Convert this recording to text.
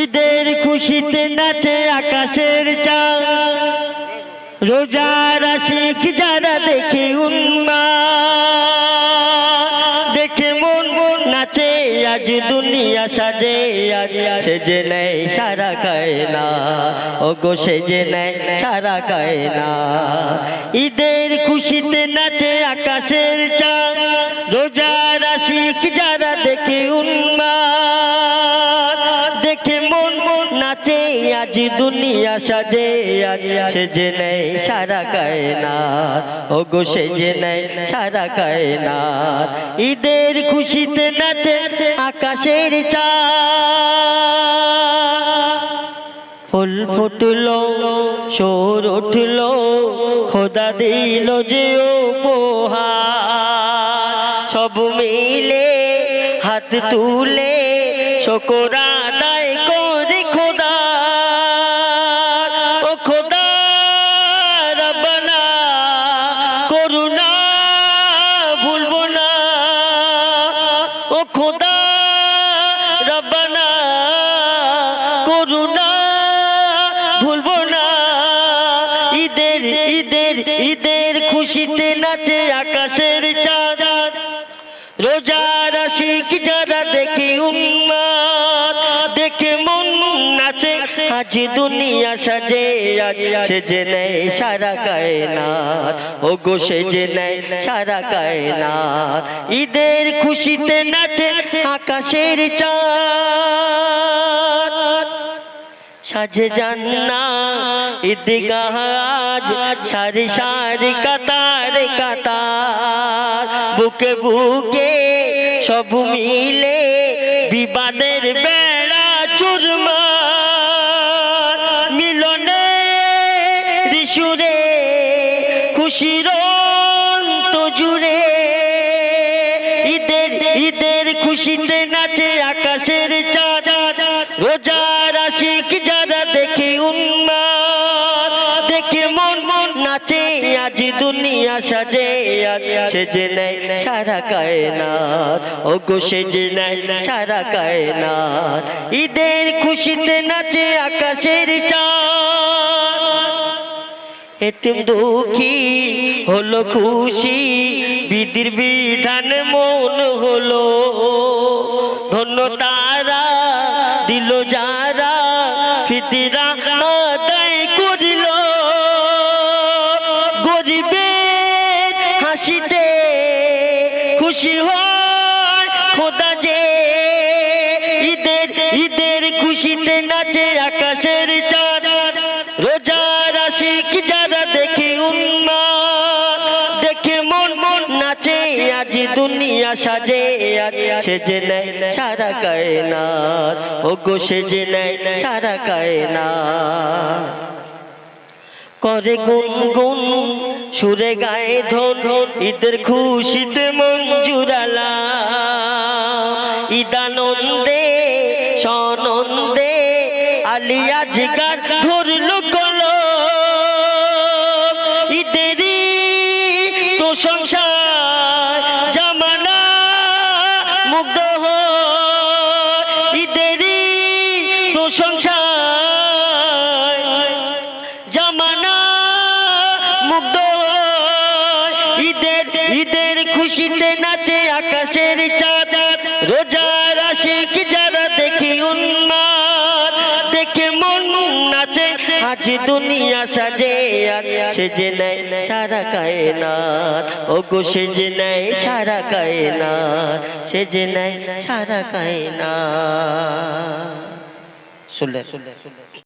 ঈদের খুশিতে নাচে আকাশের চাঁদ, রোজার আশিক যারা দেখে উন্মাদ, দেখে মন নাচে আজ দুনিয়া সাজে, আজ সেজে নেয় সারা কায়নাত, ওগো সেজে নেয় সারা কায়নাত। ঈদের খুশিতে নাচে আকাশের চাঁদ, রোজার আশিক যারা দেখে উন্মাদ, দেখে মন নাচে আজ দুনিয়া সাজে, আজ সেজে নেয় সারা কায়নাত, ওগো সেজে নেয় সারা কায়নাত। ঈদের খুশিতে নাচে আকাশের চাঁদ, ফুল ফুটলো শোর উঠলো, খোদা দিল যে উপহার, সব মিলে হাত তুলে শুকর আদায় করি খোদা, ও খোদা রব্বানা করুণা ভুলবো না, ও খোদা রব্বানা করুণা ভুলবো না। ঈদের ঈদের ঈদের খুশিতে নাচে আকাশের চাঁদ, রোজার আশিক যারা দেখে উন্মাদ, দেখে মন নাচে আজ দুনিয়া সাজে, আজ সেজে নেয় সারা কায়নাত, ওগো সেজে নেয় সারা কায়নাত। ঈদের খুশিতে নাচে আকাশের চাঁদ, সাজে জান্নাত ঈদগাহ আজ, সারি সারি কাতার কাতার, বুকে বুকে সব মিলে বিবাদের বেড়া চুরমার, মিলনে ঋষুরে খুশির অন্ত জুড়ে। ঈদের ঈদের খুশিতে নাচে আকাশের চাঁদ, রোজার আশিক যারা দেখে উন্মাদ, দেখে মন নাচে আজ দুনিয়া সাজে, আজ সেজে নেয় সারা কায়নাত, ওগো সেজে নেয় সারা কায়নাত। ঈদের খুশিতে নাচে আকাশের চাঁদ, এতিম দুঃখী হলো খুশি, বিধির বিধান মন হলো ধন্য, তারা দিল যারা ফিতরা আদায় করিল, গরিবের হাসিতে খুশি হয় খোদা যে। ঈদের ঈদের খুশিতে নাচে আকাশের চাঁদ, রোজার আশিক যারা দেখে উন্মাদ, দেখে মন নাচে আজ দুনিয়া সাজে, আজ সেজে নেয় সারা কায়নাত, ওগো সেজে নেয় সারা কায়নাত। করে গুনগুন সুরে গায়ে ধন, ঈদের খুশিতে মন জুড়ালা, ঈদানন্দে সনন্দে আলিয়া জিগার ধরলো কলো, ঈদেরই প্রশংসা জামানা মুগ্ধ হয়, ঈদেরই প্রশংসা জামানা মুগ্ধ হয়। ঈদের ঈদের খুশিতে নাচে আকাশের চাঁদ, রোজার আশিক যারা দেখে উন্মাদ, দেখে মন নাচে আজ দুনিয়া সাজে, আজ সেজে নেয় সারা কায়নাত, ওগো সেজে নেয় সারা কায়নাত, সেজে নেয় সারা কায়নাত। শুনলে